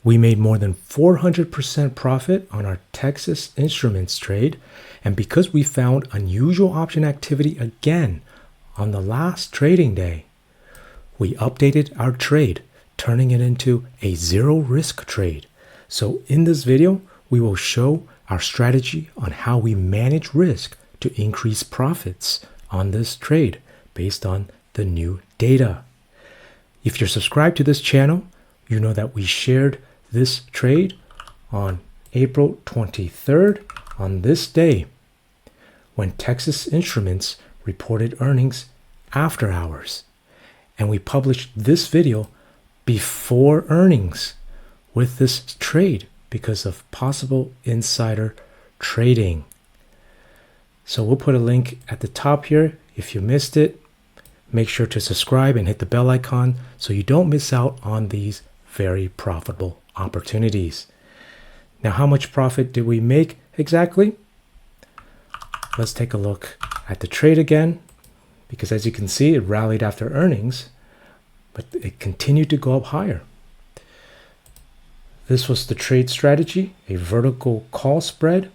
We made more than 400% profit on our Texas Instruments trade, and because we found unusual option activity again on the last trading day, we updated our trade, turning it into a zero risk trade. So in this video, we will show our strategy on how we manage risk to increase profits on this trade based on the new data. If you're subscribed to this channel, you know that we shared this trade on April 23rd, on this day, when Texas Instruments reported earnings after hours. And we published this video before earnings with this trade because of possible insider trading. So we'll put a link at the top here. If you missed it, make sure to subscribe and hit the bell icon so you don't miss out on these very profitable opportunities. Now, how much profit did we make exactly? Let's take a look at the trade again, because as you can see, it rallied after earnings, but it continued to go up higher. This was the trade strategy, a vertical call spread.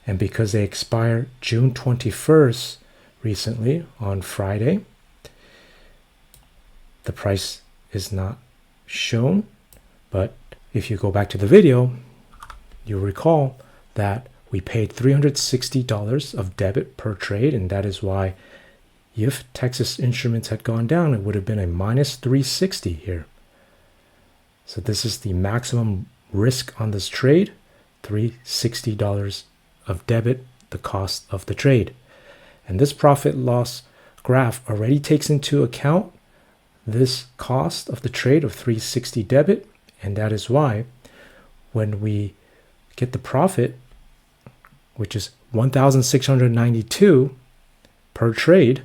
And because they expire June 21st recently on Friday, the price is not shown. But if you go back to the video, you'll recall that we paid $360 of debit per trade. And that is why if Texas Instruments had gone down, it would have been a minus 360 here. So this is the maximum risk on this trade, $360 of debit, the cost of the trade. And this profit loss graph already takes into account this cost of the trade of $360 debit. And that is why when we get the profit, which is $1,692 per trade,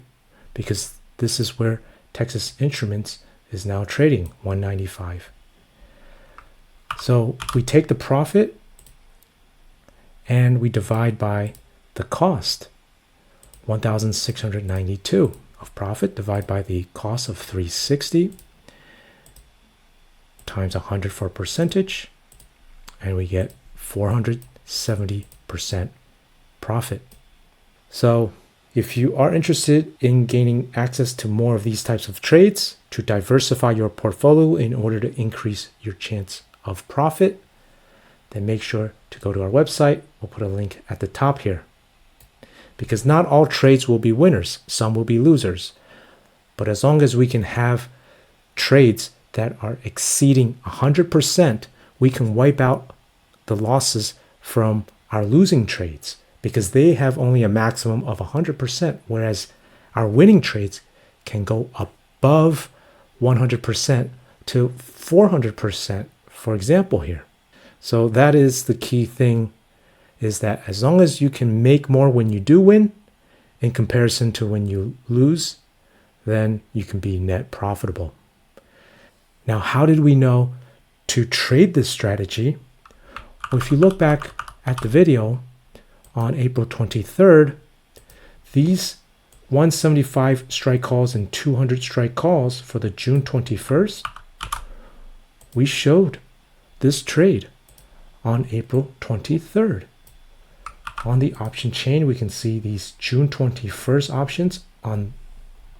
because this is where Texas Instruments is now trading, $195. So we take the profit and we divide by the cost, $1,692 of profit, divide by the cost of $360 times 100 for percentage, and we get 470% profit. So if you are interested in gaining access to more of these types of trades to diversify your portfolio in order to increase your chance of profit, then make sure to go to our website. We'll put a link at the top here. Because not all trades will be winners, some will be losers. But as long as we can have trades that are exceeding 100%, we can wipe out the losses from our losing trades because they have only a maximum of 100%, whereas our winning trades can go above 100% to 400%, for example here. So that is the key thing, is that as long as you can make more when you do win in comparison to when you lose, then you can be net profitable. Now, how did we know to trade this strategy? Well, if you look back at the video on April 23rd, these 175 strike calls and 200 strike calls for the June 21st, we showed this trade on April 23rd. On the option chain, we can see these June 21st options on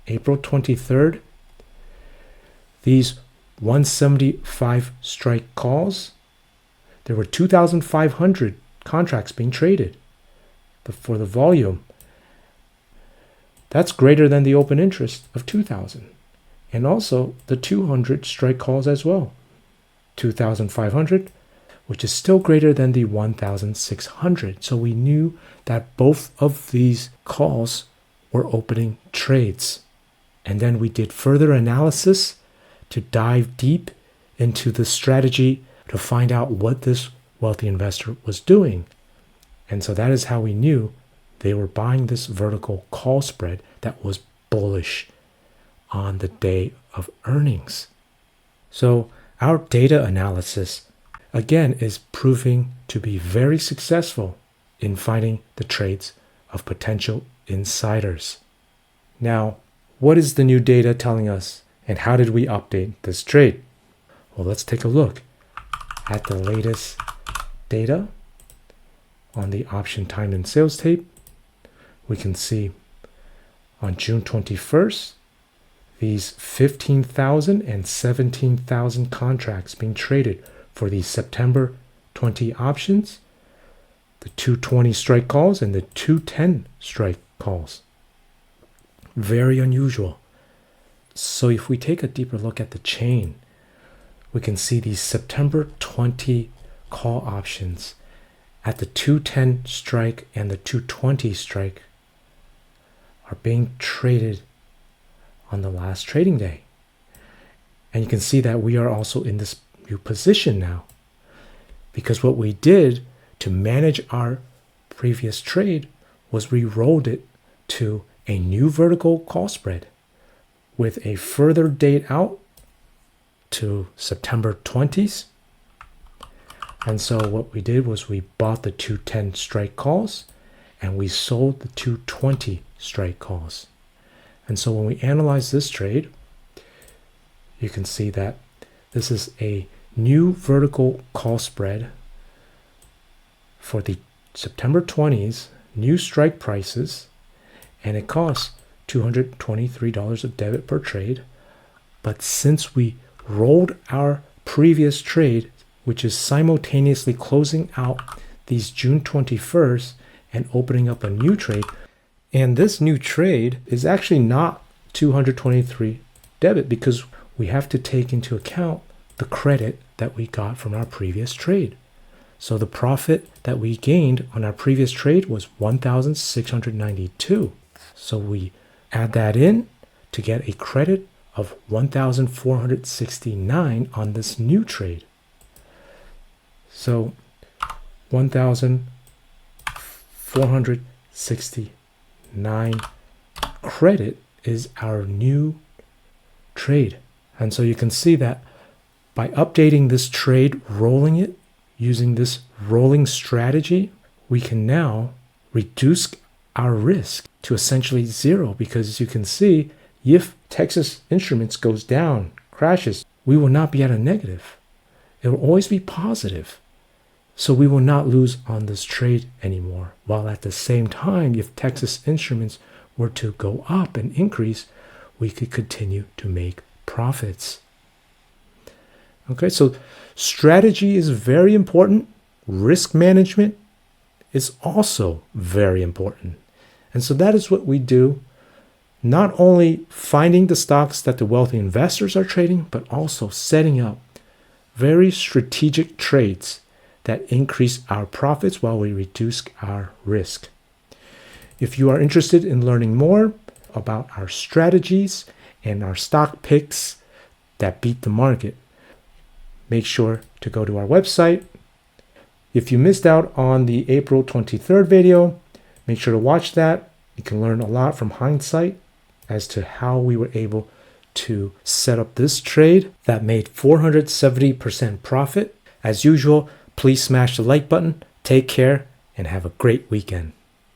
April 23rd. These 175 strike calls, there were 2,500 contracts being traded. But for the volume, that's greater than the open interest of 2,000. And also the 200 strike calls as well. 2,500, which is still greater than the 1,600. So we knew that both of these calls were opening trades. And then we did further analysis to dive deep into the strategy to find out what this wealthy investor was doing. And so that is how we knew they were buying this vertical call spread that was bullish on the day of earnings. So our data analysis, again, is proving to be very successful in finding the trades of potential insiders. Now, what is the new data telling us, and how did we update this trade? Well, let's take a look. at the latest data on the option time and sales tape, we can see on June 21st, these 15,000 and 17,000 contracts being traded for the September 20 options, the 220 strike calls and the 210 strike calls. Very unusual. So if we take a deeper look at the chain, we can see these September 20 call options at the 210 strike and the 220 strike are being traded on the last trading day. And you can see that we are also in this new position now, because what we did to manage our previous trade was we rolled it to a new vertical call spread with a further date out to September 20s. And so what we did was we bought the 210 strike calls and we sold the 220 strike calls. And so when we analyze this trade, you can see that this is a new vertical call spread for the September 20s, new strike prices, and it costs $223 of debit per trade. But since we rolled our previous trade, which is simultaneously closing out these June 21st and opening up a new trade, and this new trade is actually not 223 debit because we have to take into account the credit that we got from our previous trade. So the profit that we gained on our previous trade was 1,692. So we add that in to get a credit of 1,469 on this new trade. So 1,469 credit is our new trade. And so you can see that by updating this trade, rolling it, using this rolling strategy, we can now reduce our risk to essentially zero, because you can see if Texas Instruments goes down, crashes, we will not be at a negative. It will always be positive. So we will not lose on this trade anymore. While at the same time, if Texas Instruments were to go up and increase, we could continue to make profits. Okay, so strategy is very important. Risk management is also very important. And so that is what we do, not only finding the stocks that the wealthy investors are trading, but also setting up very strategic trades that increase our profits while we reduce our risk. If you are interested in learning more about our strategies and our stock picks that beat the market, make sure to go to our website. If you missed out on the April 23rd video, make sure to watch that. You can learn a lot from hindsight as to how we were able to set up this trade that made 470% profit. As usual, please smash the like button. Take care and have a great weekend.